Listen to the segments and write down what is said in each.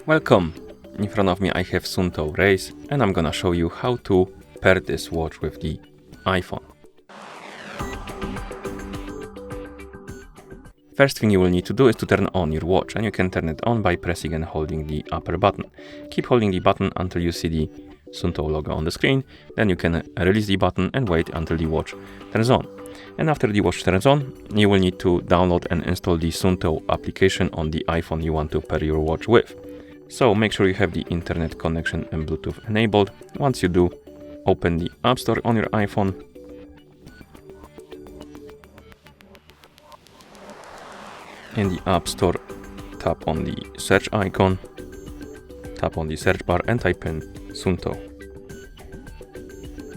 Welcome! In front of me I have Suunto Race and I'm gonna show you how to pair this watch with the iPhone. First thing you will need to do is to turn on your watch, and you can turn it on by pressing and holding the upper button. Keep holding the button until you see the Suunto logo on the screen, then you can release the button and wait until the watch turns on. And after the watch turns on, you will need to download and install the Suunto application on the iPhone you want to pair your watch with. So make sure you have the internet connection and Bluetooth enabled. Once you do, open the App Store on your iPhone. In the App Store, tap on the search icon, tap on the search bar and type in Suunto.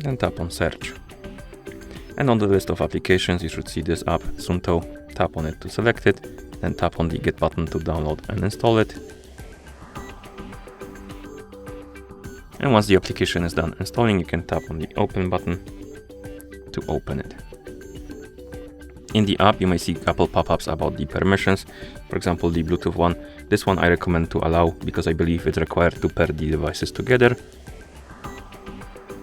Then tap on search. And on the list of applications you should see this app, Suunto. Tap on it to select it, then tap on the get button to download and install it. And once the application is done installing, you can tap on the open button to open it. In the app, you may see a couple pop-ups about the permissions. For example, the Bluetooth one. This one I recommend to allow because I believe it's required to pair the devices together.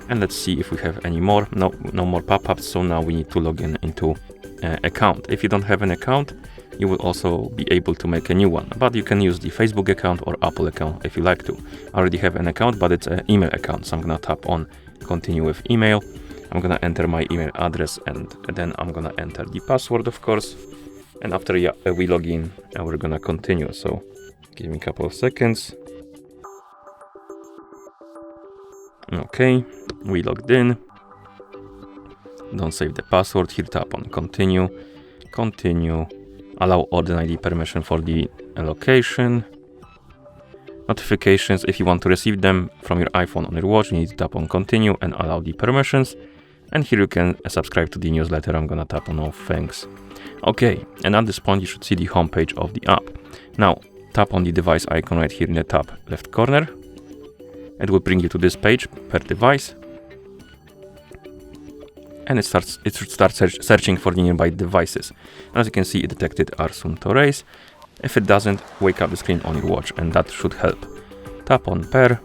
And let's see if we have any more. No more pop-ups, so now we need to log in into an account. If you don't have an account, you will also be able to make a new one. But you can use the Facebook account or Apple account if you like to. I already have an account, but it's an email account, so I'm gonna tap on continue with email. I'm gonna enter my email address and then I'm gonna enter the password, of course. And after we log in, we're gonna continue. So give me a couple of seconds. Okay, we logged in. Don't save the password. Here tap on continue. Continue. Allow ordinary ID permission for the location. Notifications, if you want to receive them from your iPhone on your watch, you need to tap on continue and allow the permissions. And here you can subscribe to the newsletter. I'm gonna tap on no thanks. Okay, and at this point you should see the home page of the app. Now tap on the device icon right here in the top left corner. It will bring you to this page per device. And it should start searching for the nearby devices. And as you can see, it detected our Suunto Race. If it doesn't, wake up the screen on your watch, and that should help. Tap on pair.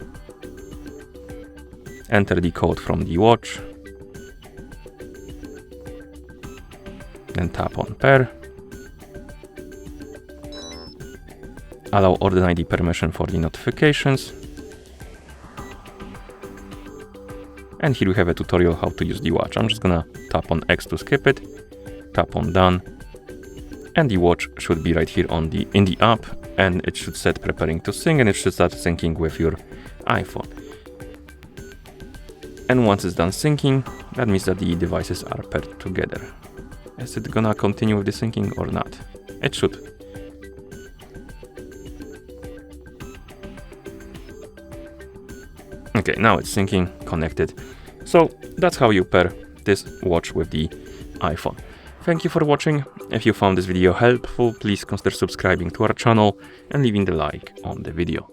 Enter the code from the watch. Then tap on pair. Allow ordinary ID permission for the notifications. And here we have a tutorial how to use the watch. I'm just gonna tap on X to skip it. Tap on done. And the watch should be right here in the app, and it should set preparing to sync, and it should start syncing with your iPhone. And once it's done syncing, that means that the devices are paired together. Is it gonna continue with the syncing or not? It should. Okay, now it's syncing, connected. So that's how you pair this watch with the iPhone. Thank you for watching. If you found this video helpful, please consider subscribing to our channel and leaving the like on the video.